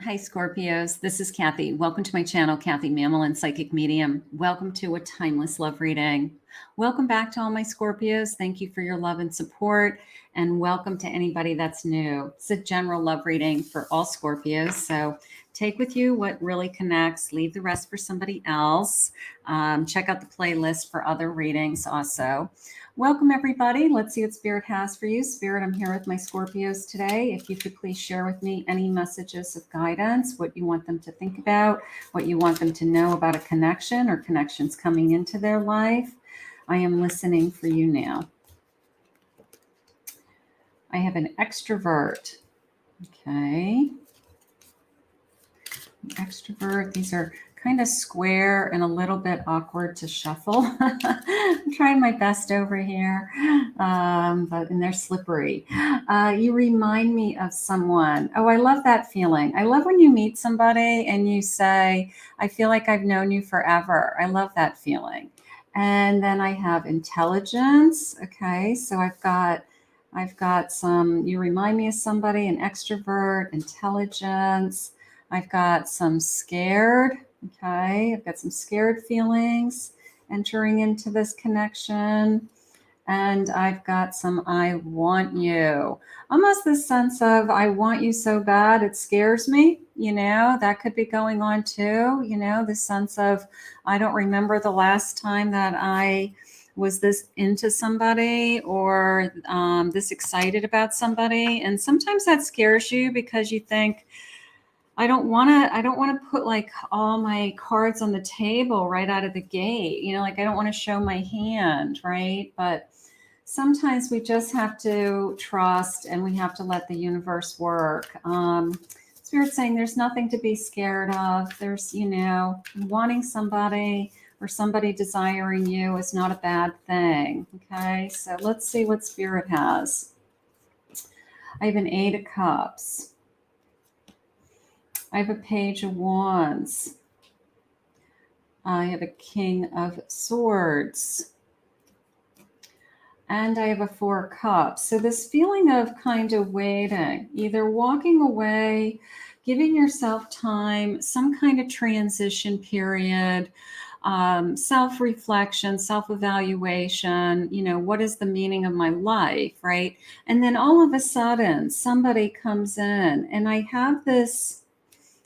Hi, Scorpios. This is Kathy. Welcome to my channel, Kathy Mamolen, Psychic Medium. Welcome to a timeless love reading. Welcome back to all my Scorpios. Thank you for your love and support. And welcome to anybody that's new. It's a general love reading for all Scorpios. So take with you what really connects. Leave the rest for somebody else. Check out the playlist for other readings also. Welcome, everybody. Let's see what Spirit has for you. Spirit, I'm here with my Scorpios today. If you could please share with me any messages of guidance, what you want them to think about, what you want them to know about a connection or connections coming into their life. I am listening for you now. I have an extrovert. Okay. Extrovert. These are kind of square and a little bit awkward to shuffle. I'm trying my best over here, and they're slippery. You remind me of someone. Oh, I love that feeling. I love when you meet somebody and you say, I feel like I've known you forever. I love that feeling. And then I have intelligence. Okay, so I've got some, you remind me of somebody, an extrovert, intelligence. I've got some scared. Okay, I've got some scared feelings entering into this connection. And I've got some I want you. Almost this sense of I want you so bad it scares me. That could be going on too. The sense of I don't remember the last time that I was this into somebody or this excited about somebody. And sometimes that scares you because you think, I don't want to put like all my cards on the table right out of the gate. Like I don't want to show my hand, right? But sometimes we just have to trust and we have to let the universe work. Spirit's saying there's nothing to be scared of. There's, wanting somebody or somebody desiring you is not a bad thing. Okay, so let's see what Spirit has. I have an 8 of Cups. I have a Page of Wands. I have a King of Swords. And I have a 4 of Cups. So this feeling of kind of waiting, either walking away, giving yourself time, some kind of transition period, self-reflection, self-evaluation, what is the meaning of my life, right? And then all of a sudden somebody comes in and I have this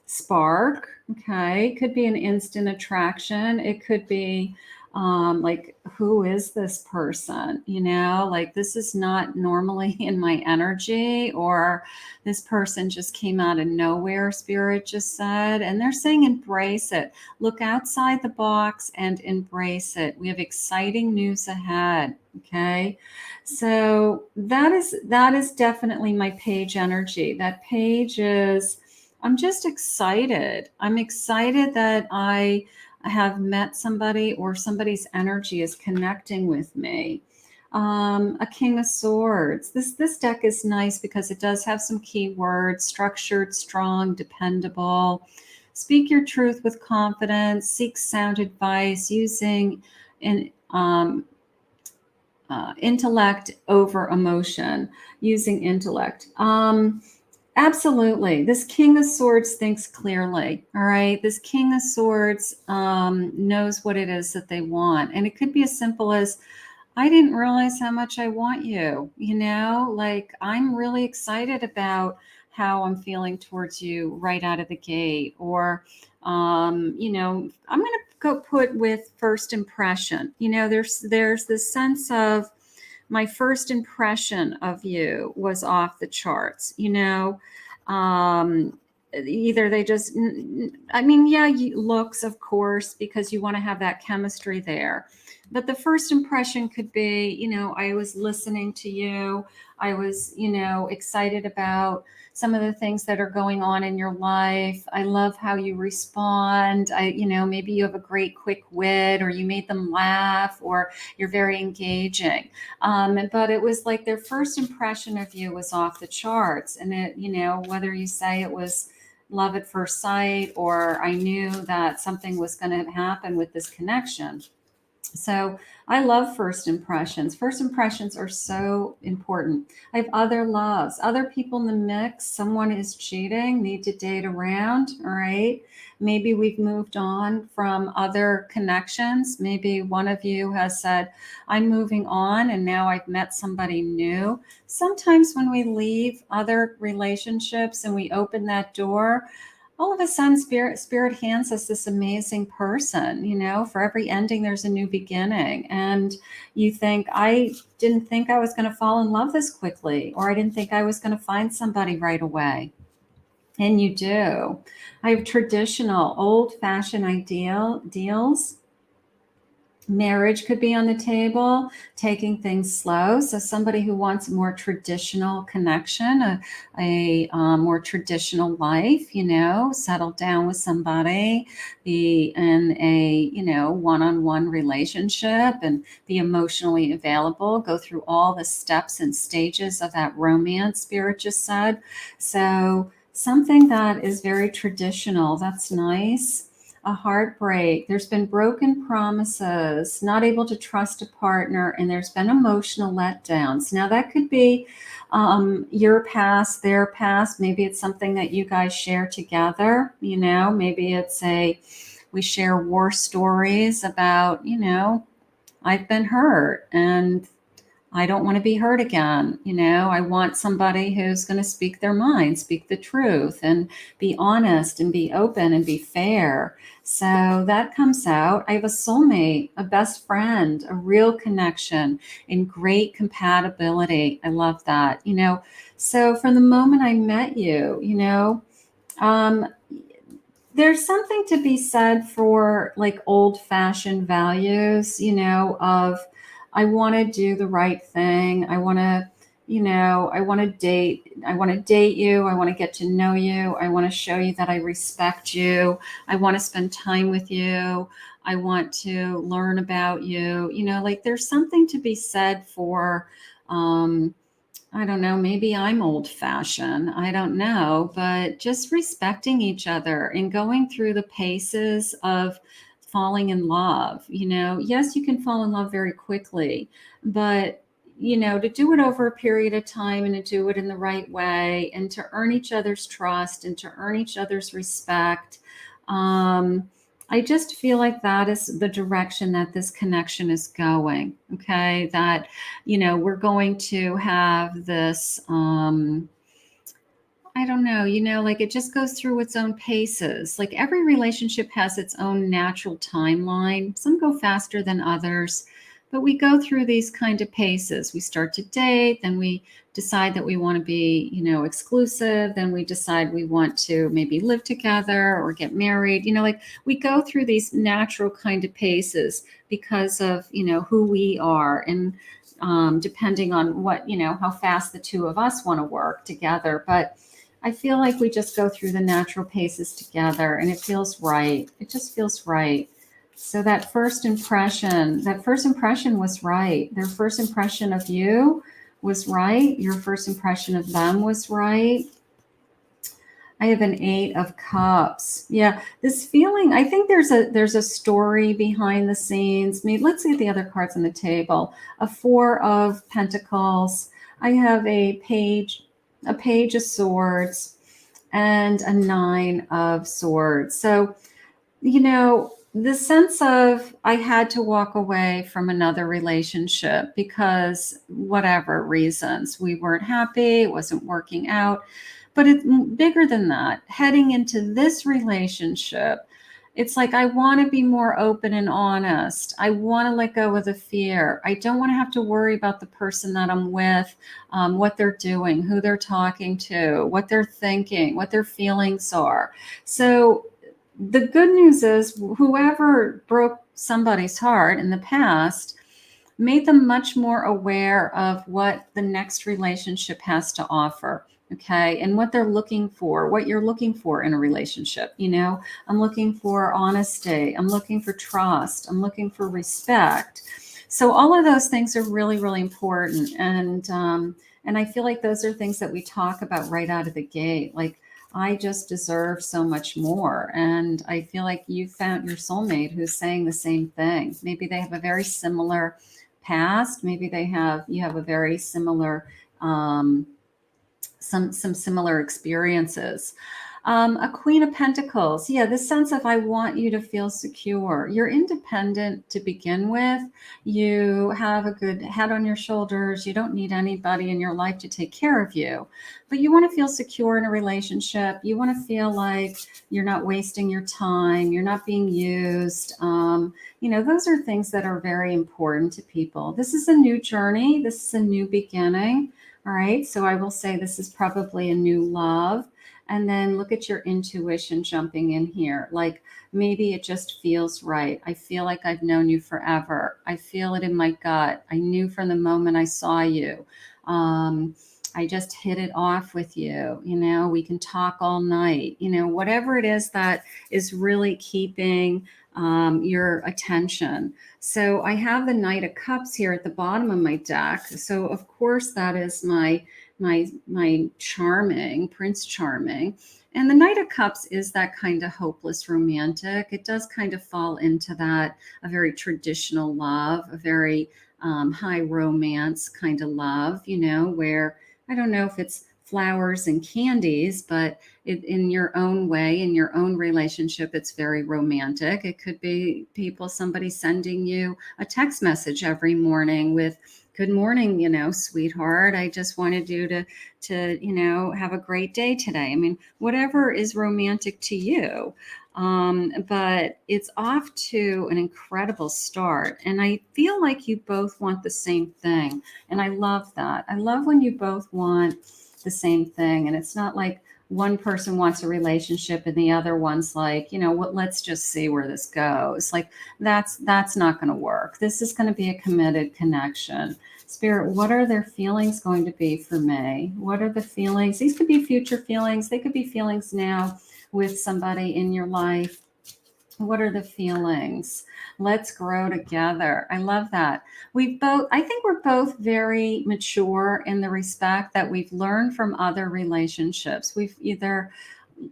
spark. Okay, it could be an instant attraction. It could be like, who is this person? Like this is not normally in my energy, or this person just came out of nowhere, Spirit just said. And they're saying embrace it. Look outside the box and embrace it. We have exciting news ahead. Okay, so that is definitely my page energy. That page is, I'm just excited. I'm excited that I have met somebody or somebody's energy is connecting with me. A King of Swords. This deck is nice because it does have some keywords: structured, strong, dependable. Speak your truth with confidence. Seek sound advice using intellect over emotion. Using intellect. Absolutely. This King of Swords thinks clearly. All right. This King of Swords knows what it is that they want. And it could be as simple as, I didn't realize how much I want you. Like I'm really excited about how I'm feeling towards you right out of the gate. Or, I'm going to go put with first impression. There's this sense of, my first impression of you was off the charts. Either they just, looks, of course, because you want to have that chemistry there. But the first impression could be, I was listening to you. I was, excited about some of the things that are going on in your life. I love how you respond. Maybe you have a great quick wit, or you made them laugh, or you're very engaging. But it was like their first impression of you was off the charts. And it, whether you say it was love at first sight, or I knew that something was going to happen with this connection. So I love first impressions. First impressions are so important. I have other loves, other people in the mix. Someone is cheating, need to date around. All right. Maybe we've moved on from other connections. Maybe one of you has said, I'm moving on and now I've met somebody new. Sometimes when we leave other relationships and we open that door, all of a sudden spirit hands us this amazing person. For every ending there's a new beginning, and you think, I didn't think I was going to fall in love this quickly, or I didn't think I was going to find somebody right away, and you do. I have traditional old fashioned deals. Marriage could be on the table, taking things slow. So somebody who wants a more traditional connection, a more traditional life, settle down with somebody, be in a, one-on-one relationship and be emotionally available, go through all the steps and stages of that romance, Spirit just said. So something that is very traditional, that's nice. A heartbreak. There's been broken promises, not able to trust a partner, and there's been emotional letdowns. Now, that could be your past, their past. Maybe it's something that you guys share together. Maybe we share war stories about, I've been hurt and I don't want to be hurt again. I want somebody who's going to speak their mind, speak the truth, and be honest and be open and be fair. So that comes out. I have a soulmate, a best friend, a real connection, and great compatibility. I love that. So from the moment I met you, um, there's something to be said for like old fashioned values, of I want to do the right thing. I want to, I want to date you. I want to get to know you. I want to show you that I respect you. I want to spend time with you. I want to learn about you. Like there's something to be said for, I don't know, maybe I'm old fashioned. I don't know, but just respecting each other and going through the paces of falling in love. Yes, you can fall in love very quickly, but to do it over a period of time and to do it in the right way and to earn each other's trust and to earn each other's respect. I just feel like that is the direction that this connection is going. Okay. That, we're going to have this, I don't know, like it just goes through its own paces. Like every relationship has its own natural timeline. Some go faster than others, but we go through these kind of paces. We start to date, then we decide that we want to be, exclusive. Then we decide we want to maybe live together or get married. Like we go through these natural kind of paces because of, who we are and depending on what, how fast the two of us want to work together. But I feel like we just go through the natural paces together and it feels right. It just feels right. So that first impression was right. Their first impression of you was right. Your first impression of them was right. I have an 8 of Cups. Yeah, this feeling, I think there's a story behind the scenes. Let's see the other cards on the table. A 4 of Pentacles. I have a page of Swords and a 9 of Swords. So, the sense of I had to walk away from another relationship because whatever reasons, we weren't happy, it wasn't working out. But it's bigger than that. Heading into this relationship, it's like I want to be more open and honest. I want to let go of the fear. I don't want to have to worry about the person that I'm with, what they're doing, who they're talking to, what they're thinking, what their feelings are. So the good news is whoever broke somebody's heart in the past made them much more aware of what the next relationship has to offer. Okay. And what they're looking for, what you're looking for in a relationship. I'm looking for honesty. I'm looking for trust. I'm looking for respect. So all of those things are really, really important. And I feel like those are things that we talk about right out of the gate. Like, I just deserve so much more. And I feel like you found your soulmate who's saying the same thing. Maybe they have a very similar past. Maybe you have a very similar, um, some similar experiences. A Queen of Pentacles. Yeah, this sense of I want you to feel secure. You're independent to begin with. You have a good head on your shoulders. You don't need anybody in your life to take care of you. But you want to feel secure in a relationship. You want to feel like you're not wasting your time. You're not being used. Those are things that are very important to people. This is a new journey. This is a new beginning. All right. So I will say this is probably a new love. And then look at your intuition jumping in here. Like maybe it just feels right. I feel like I've known you forever. I feel it in my gut. I knew from the moment I saw you. I just hit it off with you. We can talk all night. Whatever it is that is really keeping your attention. So I have the Knight of Cups here at the bottom of my deck. So of course that is my charming Prince Charming. And the Knight of Cups is that kind of hopeless romantic. It does kind of fall into that, a very traditional love, a very high romance kind of love, where I don't know if it's flowers and candies, but in your own way, in your own relationship, it's very romantic. It could be somebody sending you a text message every morning with, good morning, sweetheart. I just wanted you to have a great day today. I mean, whatever is romantic to you. But it's off to an incredible start. And I feel like you both want the same thing. And I love that. I love when you both want the same thing. And it's not like one person wants a relationship and the other one's like, let's just see where this goes. Like that's not going to work. This is going to be a committed connection. Spirit, what are their feelings going to be for me? What are the feelings? These could be future feelings. They could be feelings now with somebody in your life. What are the feelings? Let's grow together. I love that. I think we're both very mature in the respect that we've learned from other relationships. We've either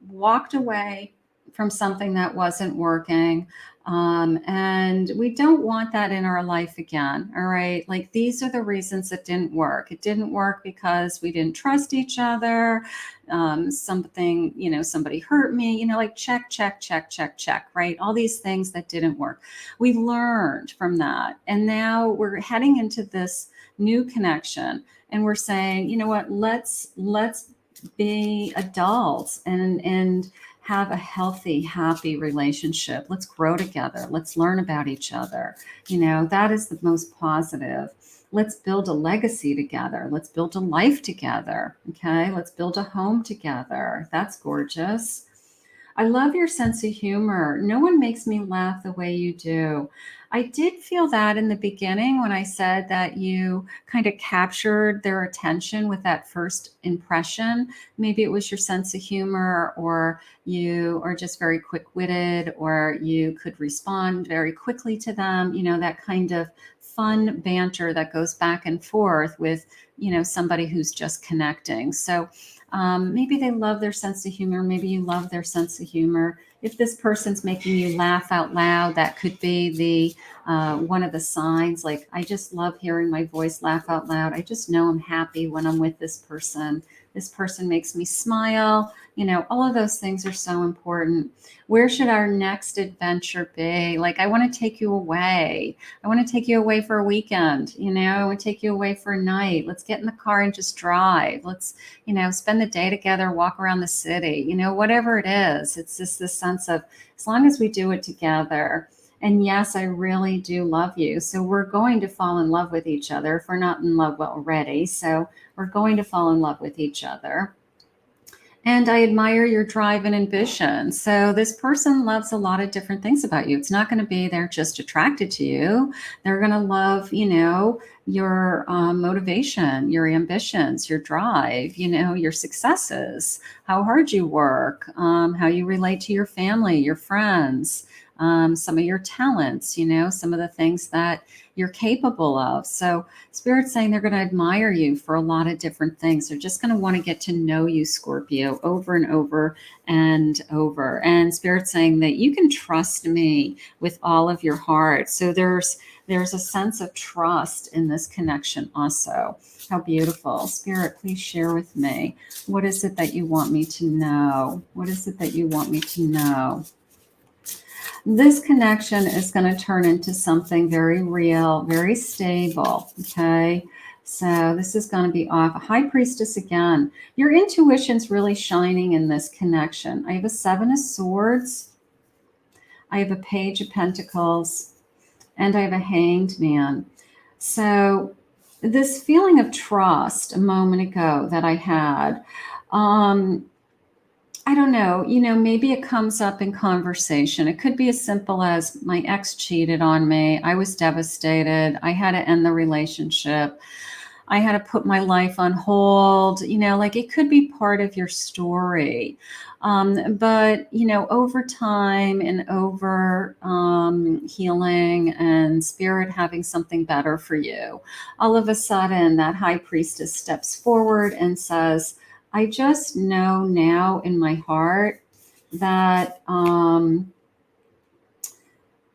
walked away from something that wasn't working. And we don't want that in our life again. All right. Like these are the reasons it didn't work. It didn't work because we didn't trust each other. Somebody hurt me, like check, right? All these things that didn't work. We learned from that. And now we're heading into this new connection and we're saying, you know what, let's be adults and have a healthy, happy relationship. Let's grow together. Let's learn about each other. That is the most positive. Let's build a legacy together. Let's build a life together. Okay. Let's build a home together. That's gorgeous. I love your sense of humor. No one makes me laugh the way you do. I did feel that in the beginning when I said that you kind of captured their attention with that first impression. Maybe it was your sense of humor, or you are just very quick-witted, or you could respond very quickly to them. That kind of fun banter that goes back and forth with, somebody who's just connecting. So maybe they love their sense of humor. Maybe you love their sense of humor. If this person's making you laugh out loud, that could be the one of the signs. Like, I just love hearing my voice laugh out loud. I just know I'm happy when I'm with this person. This person makes me smile. All of those things are so important. Where should our next adventure be? Like, I want to take you away. I want to take you away for a weekend. I want to take you away for a night. Let's get in the car and just drive. Let's, spend the day together, walk around the city, whatever it is. It's just this sense of, as long as we do it together. And yes, I really do love you. So we're going to fall in love with each other if we're not in love already. So we're going to fall in love with each other. And I admire your drive and ambition. So this person loves a lot of different things about you. It's not going to be they're just attracted to you. They're going to love, your motivation, your ambitions, your drive, your successes, how hard you work, how you relate to your family, your friends, some of your talents, you know, some of the things that you're capable of. So Spirit's saying they're going to admire you for a lot of different things. They're just going to want to get to know you, Scorpio, over and over and over. And Spirit's saying that you can trust me with all of your heart. So there's a sense of trust in this connection also. How beautiful. Spirit, please share with me. What is it that you want me to know? What is it that you want me to know? This connection is going to turn into something very real, very stable. Okay. So this is going to be off. High Priestess again. Your intuition's really shining in this connection. I have a 7 of Swords. I have a Page of Pentacles. And I have a Hanged Man. So this feeling of trust a moment ago that I had, I don't know, you know, maybe it comes up in conversation. It could be as simple as my ex cheated on me. I was devastated. I had to end the relationship. I had to put my life on hold. You know, like it could be part of your story. But, you know, over time and over healing and Spirit having something better for you, all of a sudden that High Priestess steps forward and says, I just know now in my heart that, I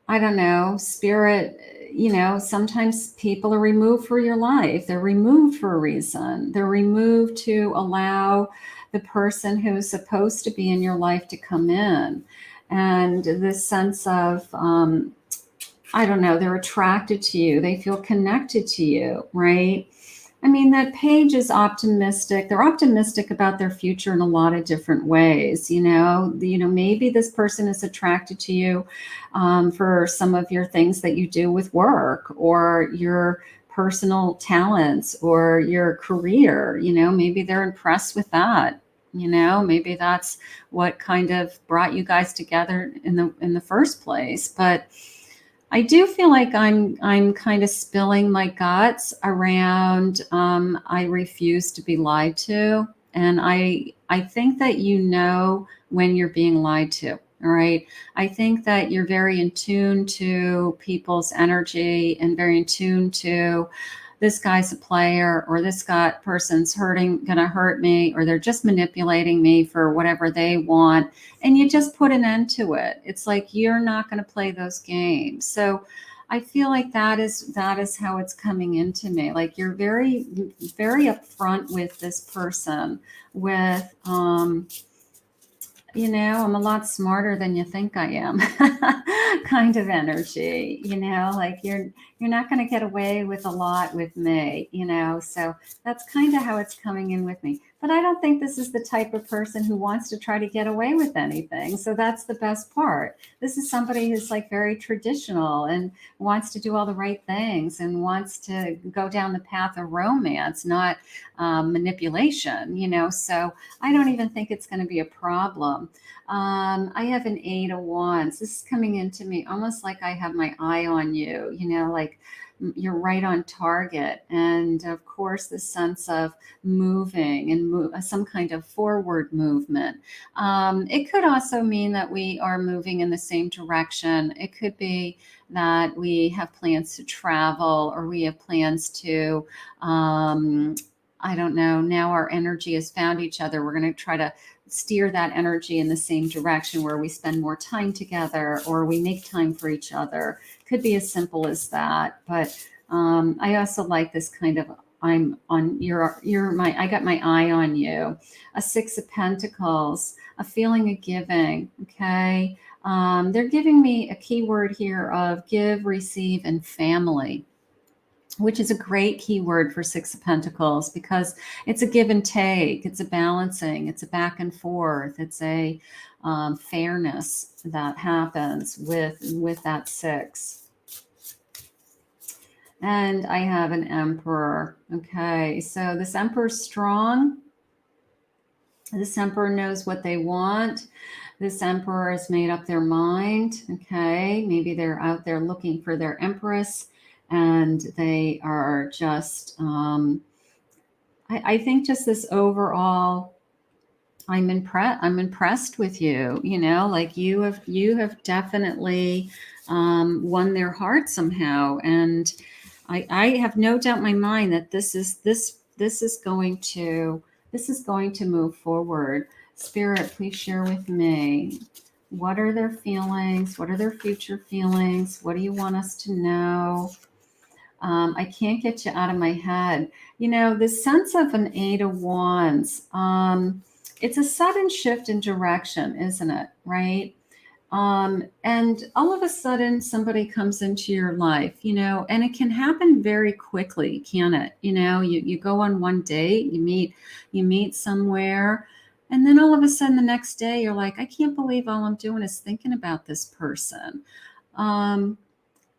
don't know, Spirit, you know, sometimes people are removed for your life. They're removed for a reason. They're removed to allow the person who's supposed to be in your life to come in. And this sense of, I don't know, they're attracted to you. They feel connected to you, right? I mean, that page is optimistic. They're optimistic about their future in a lot of different ways. You know, maybe this person is attracted to you for some of your things that you do with work or your personal talents or your career. You know, maybe they're impressed with that. You know, maybe that's what kind of brought you guys together in the first place. But I do feel like I'm kind of spilling my guts around I refuse to be lied to. And I think that you know when you're being lied to. All right. I think that you're very in tune to people's energy and very in tune to this guy's a player or this guy person's gonna hurt me, or they're just manipulating me for whatever they want. And you just put an end to it. It's like, you're not going to play those games. So I feel like that is how it's coming into me. Like you're very, very upfront with this person with, you know, I'm a lot smarter than you think I am kind of energy, you know, like you're not going to get away with a lot with me, you know. So that's kind of how it's coming in with me. But I don't think this is the type of person who wants to try to get away with anything. So that's the best part. This is somebody who's like very traditional and wants to do all the right things and wants to go down the path of romance, not manipulation, you know. So I don't even think it's going to be a problem. I have an 8 of Wands. This is coming into me almost like I have my eye on you, you know, like you're right on target. And of course, the sense of moving and some kind of forward movement. It could also mean that we are moving in the same direction. It could be that we have plans to travel, or we have plans to, I don't know, now our energy has found each other. We're going to try to steer that energy in the same direction where we spend more time together or we make time for each other. Could be as simple as that. But I also like this kind of, I'm on I got my eye on you. A 6 of Pentacles, a feeling of giving. Okay. They're giving me a keyword here of give, receive, and family, which is a great keyword for 6 of Pentacles because it's a give and take, it's a balancing, it's a back and forth, it's a fairness that happens with that 6. And I have an Emperor. Okay, so this Emperor's strong. This Emperor knows what they want. This Emperor has made up their mind. Okay, maybe they're out there looking for their Empress, and they are just, I think just this overall I'm impressed with you. You know, like you have definitely won their heart somehow, and I have no doubt in my mind that this is going to move forward. Spirit, please share with me. What are their feelings? What are their future feelings? What do you want us to know? I can't get you out of my head. You know, the sense of an Eight of Wands, it's a sudden shift in direction, isn't it? Right? And all of a sudden, somebody comes into your life, you know, and it can happen very quickly, can it? You know, you go on one date, you meet somewhere, and then all of a sudden the next day you're like, I can't believe all I'm doing is thinking about this person. Um,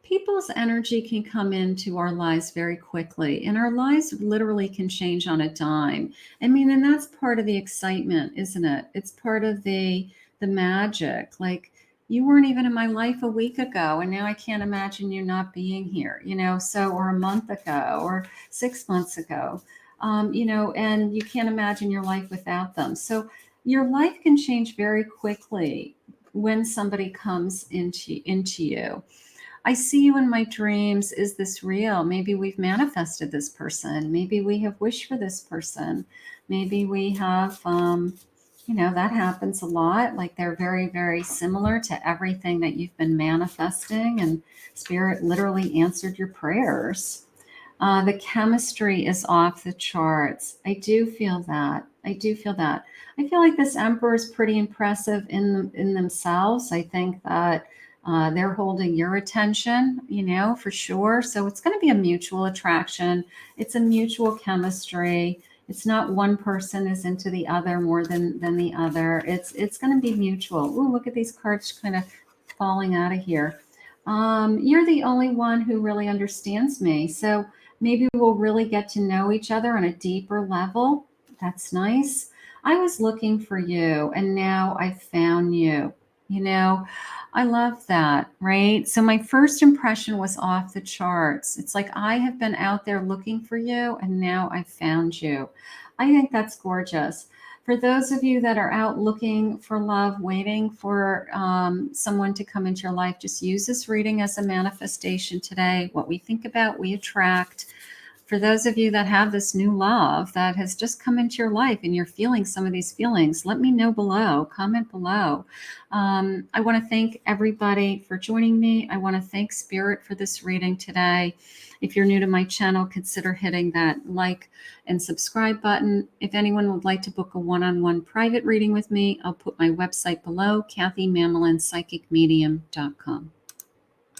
People's energy can come into our lives very quickly, and our lives literally can change on a dime. I mean, and that's part of the excitement, isn't it? It's part of the magic. Like, you weren't even in my life a week ago, and now I can't imagine you not being here, you know, so, or a month ago or 6 months ago. You know, and you can't imagine your life without them. So your life can change very quickly when somebody comes into you. I see you in my dreams. Is this real? Maybe we've manifested this person. Maybe we have wished for this person. Maybe we have, you know, that happens a lot. Like, they're very, very similar to everything that you've been manifesting, and Spirit literally answered your prayers. The chemistry is off the charts. I do feel that. I do feel that. I feel like this emperor is pretty impressive in themselves. I think that they're holding your attention, you know, for sure. So it's going to be a mutual attraction. It's a mutual chemistry. It's not one person is into the other more than the other. It's going to be mutual. Ooh, look at these cards kind of falling out of here. You're the only one who really understands me. So maybe we'll really get to know each other on a deeper level. That's nice. I was looking for you, and now I found you. You know, I love that, right? So my first impression was off the charts. It's like I have been out there looking for you, and now I found you. I think that's gorgeous. For those of you that are out looking for love, waiting for someone to come into your life, just use this reading as a manifestation today. What we think about, we attract. For those of you that have this new love that has just come into your life and you're feeling some of these feelings, let me know below, comment below. I want to thank everybody for joining me. I want to thank Spirit for this reading today. If you're new to my channel, consider hitting that like and subscribe button. If anyone would like to book a one-on-one private reading with me, I'll put my website below, KathyMamolenPsychicMedium.com.